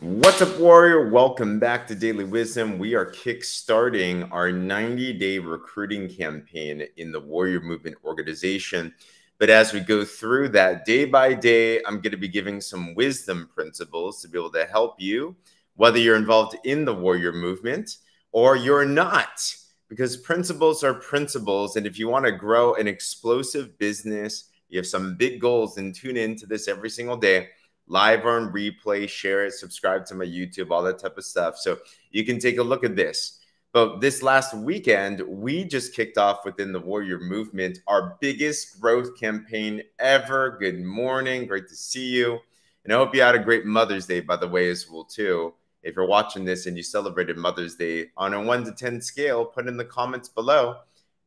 What's up, Warrior? Welcome back to Daily Wisdom. We are kickstarting our 90-day recruiting campaign in the Warrior Movement organization. But as we go through that day by day, I'm going to be giving some wisdom principles to be able to help you, whether you're involved in the Warrior Movement or you're not, because principles are principles. And if you want to grow an explosive business, you have some big goals, then tune into this every single day. Live or on replay, share it, subscribe to my YouTube, all that type of stuff. So you can take a look at this. But this last weekend, we just kicked off within the Warrior Movement, our biggest growth campaign ever. Good morning. Great to see you. And I hope you had a great Mother's Day, by the way, as well, too. If you're watching this and you celebrated Mother's Day on a 1 to 10 scale, put in the comments below.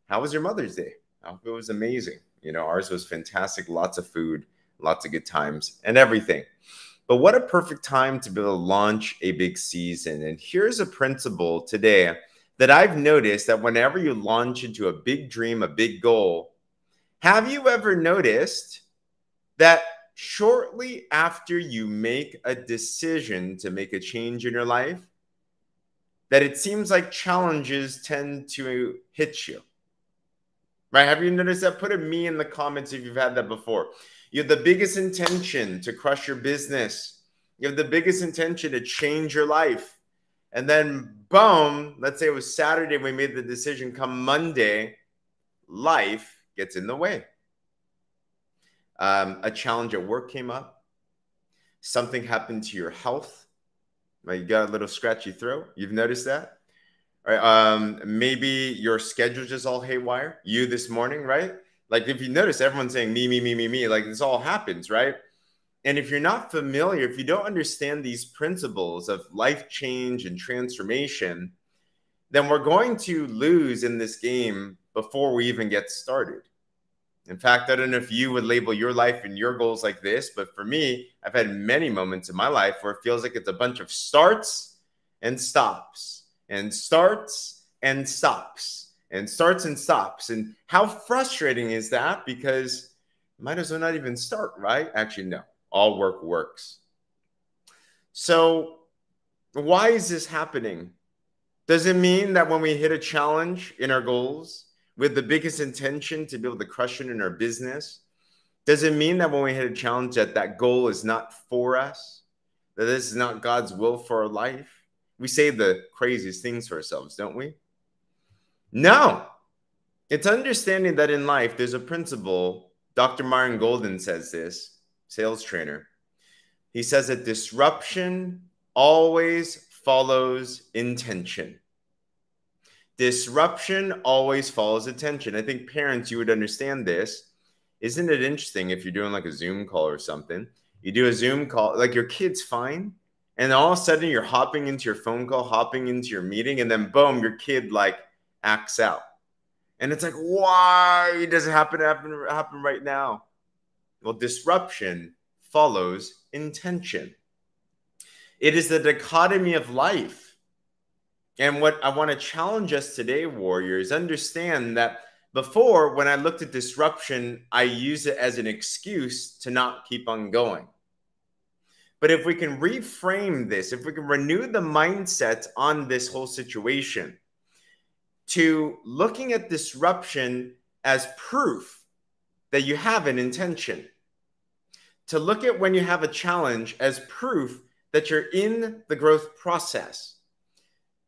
How was your Mother's Day? I hope it was amazing. You know, ours was fantastic. Lots of food. Lots of good times and everything. But what a perfect time to be able to launch a big season. And here's a principle today that I've noticed that whenever you launch into a big dream, a big goal, have you ever noticed that shortly after you make a decision to make a change in your life, that it seems like challenges tend to hit you? Right? Have you noticed that? Put a me in the comments if you've had that before. You have the biggest intention to crush your business. You have the biggest intention to change your life. And then, boom, let's say it was Saturday, we made the decision. Come Monday, life gets in the way. A challenge at work came up. Something happened to your health. You got a little scratchy throat. You've noticed that? Right? Maybe your schedule just all haywire. You this morning, right? Like if you notice, everyone's saying me, me, me, me, me. Like this all happens, right? And if you're not familiar, if you don't understand these principles of life change and transformation, then we're going to lose in this game before we even get started. In fact, I don't know if you would label your life and your goals like this, but for me, I've had many moments in my life where it feels like it's a bunch of starts and stops and starts and stops. And starts and stops. And how frustrating is that? Because you might as well not even start, right? Actually, no. All work works. So why is this happening? Does it mean that when we hit a challenge in our goals with the biggest intention to be able to crush it in our business, does it mean that when we hit a challenge that that goal is not for us? That this is not God's will for our life? We say the craziest things for ourselves, don't we? No, it's understanding that in life, there's a principle. Dr. Myron Golden says this, sales trainer. He says that disruption always follows intention. Disruption always follows attention. I think parents, you would understand this. Isn't it interesting if you're doing like a Zoom call or something? You do a Zoom call, like your kid's fine. And all of a sudden you're hopping into your phone call, hopping into your meeting, and then boom, your kid like acts out. And it's like, why does it happen right now? Well, disruption follows intention. It is the dichotomy of life. And what I want to challenge us today, warriors, understand that before, when I looked at disruption, I used it as an excuse to not keep on going. But if we can reframe this, if we can renew the mindset on this whole situation, to looking at disruption as proof that you have an intention, to look at when you have a challenge as proof that you're in the growth process.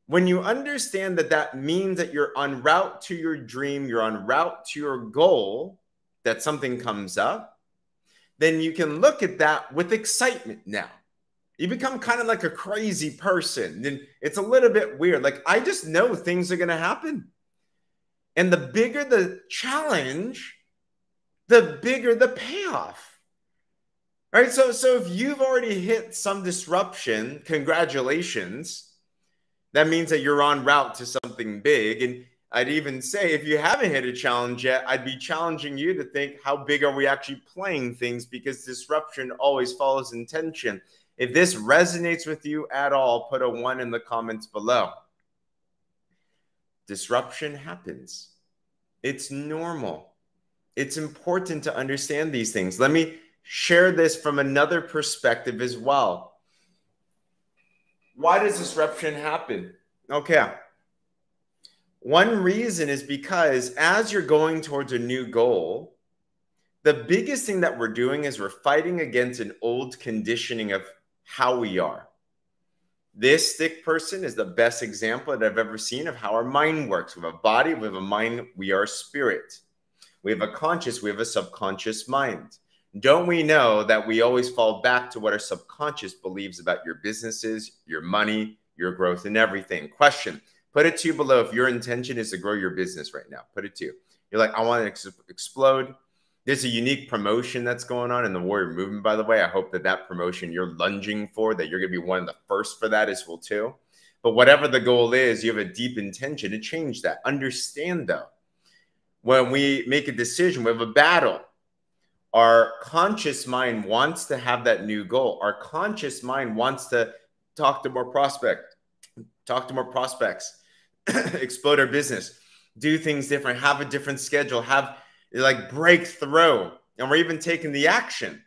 When you understand that that means that you're en route to your dream, you're en route to your goal, that something comes up, then you can look at that with excitement now. You become kind of like a crazy person. And it's a little bit weird. Like, I just know things are going to happen. And the bigger the challenge, the bigger the payoff. Right? So if you've already hit some disruption, congratulations. That means that you're en route to something big. And I'd even say if you haven't hit a challenge yet, I'd be challenging you to think, how big are we actually playing things? Because disruption always follows intention. If this resonates with you at all, put a 1 in the comments below. Disruption happens. It's normal. It's important to understand these things. Let me share this from another perspective as well. Why does disruption happen? Okay. One reason is because as you're going towards a new goal, the biggest thing that we're doing is we're fighting against an old conditioning of how we are. This stick person is the best example that I've ever seen of how our mind works. We have a body, we have a mind, we are spirit. We have a conscious, we have a subconscious mind. Don't we know that we always fall back to what our subconscious believes about your businesses, your money, your growth, and everything? Question, put it to you below if your intention is to grow your business right now. Put it to you. You're like, I want to explode. There's a unique promotion that's going on in the Warrior Movement, by the way. I hope that that promotion you're lunging for, that you're going to be one of the first for that as well too. But whatever the goal is, you have a deep intention to change that. Understand though, when we make a decision, we have a battle. Our conscious mind wants to have that new goal. Our conscious mind wants to talk to more prospects, explode our business, do things different, have a different schedule, have like breakthrough, and we're even taking the action.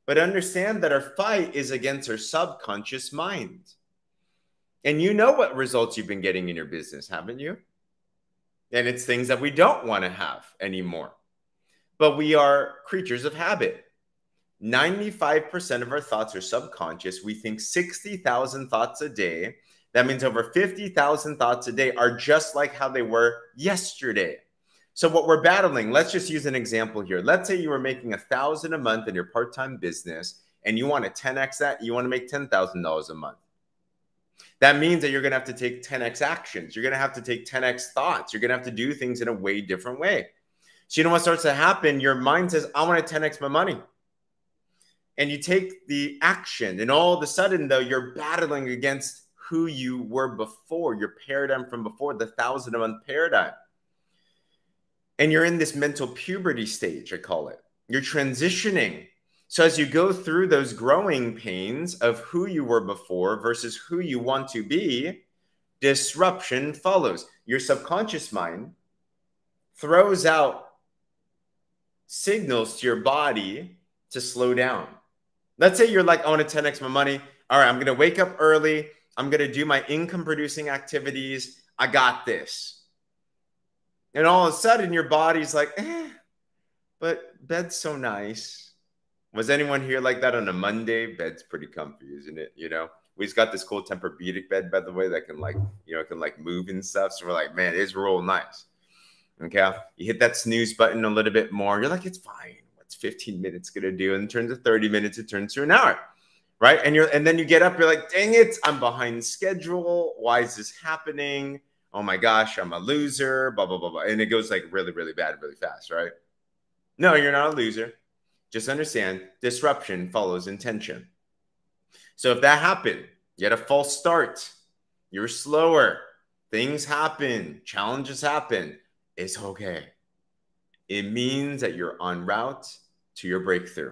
But understand that our fight is against our subconscious mind. And you know what results you've been getting in your business, haven't you? And it's things that we don't want to have anymore. But we are creatures of habit. 95% of our thoughts are subconscious. We think 60,000 thoughts a day. That means over 50,000 thoughts a day are just like how they were yesterday. So what we're battling, let's just use an example here. Let's say you were making $1,000 a month in your part-time business and you want to 10x that. You want to make $10,000 a month. That means that you're going to have to take 10x actions. You're going to have to take 10x thoughts. You're going to have to do things in a way different way. So you know what starts to happen? Your mind says, I want to 10x my money. And you take the action. And all of a sudden, though, you're battling against who you were before, your paradigm from before, the 1,000 a month paradigm. And you're in this mental puberty stage, I call it. You're transitioning. So as you go through those growing pains of who you were before versus who you want to be, disruption follows. Your subconscious mind throws out signals to your body to slow down. Let's say you're like, I want to 10x my money. All right, I'm going to wake up early. I'm going to do my income producing activities. I got this. And all of a sudden your body's like, but bed's so nice. Was anyone here like that on a Monday? Bed's pretty comfy, isn't it? You know, we just got this cool Tempur-Pedic bed, by the way, that can like, you know, it can like move and stuff. So we're like, man, it's real nice. Okay. You hit that snooze button a little bit more. You're like, it's fine. What's 15 minutes going to do? And it turns to 30 minutes. It turns to an hour. Right. And then you get up, you're like, dang it, I'm behind schedule. Why is this happening? Oh my gosh, I'm a loser, blah, blah, blah, blah. And it goes like really, really bad, really fast, right? No, you're not a loser. Just understand disruption follows intention. So if that happened, you had a false start, you're slower, things happen, challenges happen, it's okay. It means that you're en route to your breakthrough.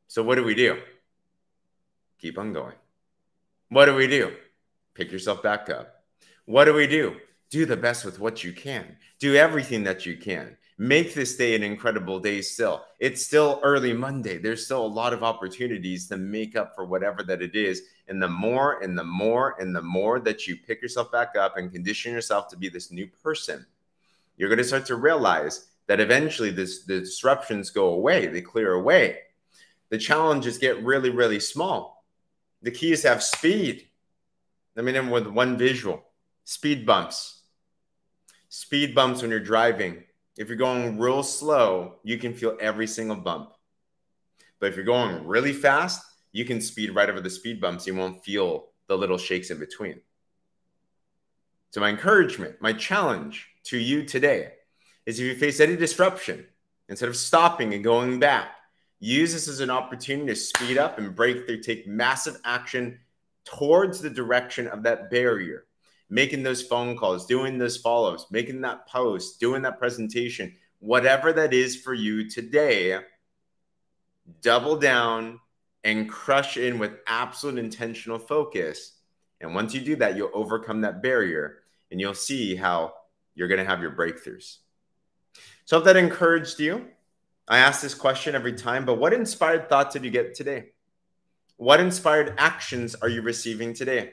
So what do? Keep on going. What do? Pick yourself back up. What do? Do the best with what you can. Do everything that you can. Make this day an incredible day still. It's still early Monday. There's still a lot of opportunities to make up for whatever that it is. And the more and the more and the more that you pick yourself back up and condition yourself to be this new person, you're going to start to realize that eventually the disruptions go away. They clear away. The challenges get really, really small. The key is to have speed. Let me end with one visual. Speed bumps. Speed bumps when you're driving. If you're going real slow, you can feel every single bump. But if you're going really fast, you can speed right over the speed bumps. You won't feel the little shakes in between. So my encouragement, my challenge to you today is if you face any disruption, instead of stopping and going back, use this as an opportunity to speed up and break through, take massive action towards the direction of that barrier. Making those phone calls, doing those follow-ups, making that post, doing that presentation, whatever that is for you today, double down and crush in with absolute intentional focus. And once you do that, you'll overcome that barrier and you'll see how you're going to have your breakthroughs. So if that encouraged you, I ask this question every time, but what inspired thoughts did you get today? What inspired actions are you receiving today?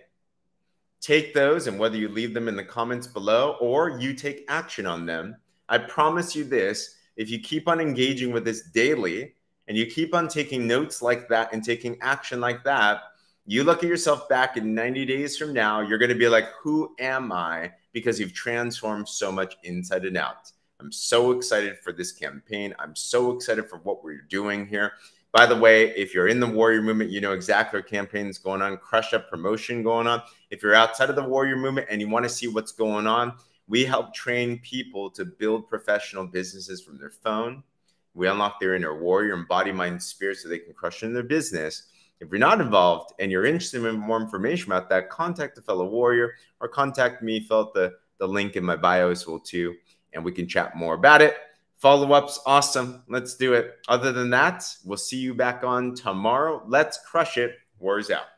Take those, and whether you leave them in the comments below or you take action on them, I promise you this, if you keep on engaging with this daily and you keep on taking notes like that and taking action like that, you look at yourself back in 90 days from now, you're going to be like, who am I? Because you've transformed so much inside and out. I'm so excited for this campaign. I'm so excited for what we're doing here. By the way, if you're in the warrior movement, you know exactly what campaigns going on, crush up promotion going on. If you're outside of the warrior movement and you want to see what's going on, we help train people to build professional businesses from their phone. We unlock their inner warrior and body, mind, spirit so they can crush in their business. If you're not involved and you're interested in more information about that, contact a fellow warrior or contact me. Fill out the link in my bio as well too, and we can chat more about it. Follow-ups, awesome. Let's do it. Other than that, we'll see you back on tomorrow. Let's crush it. Warriors out.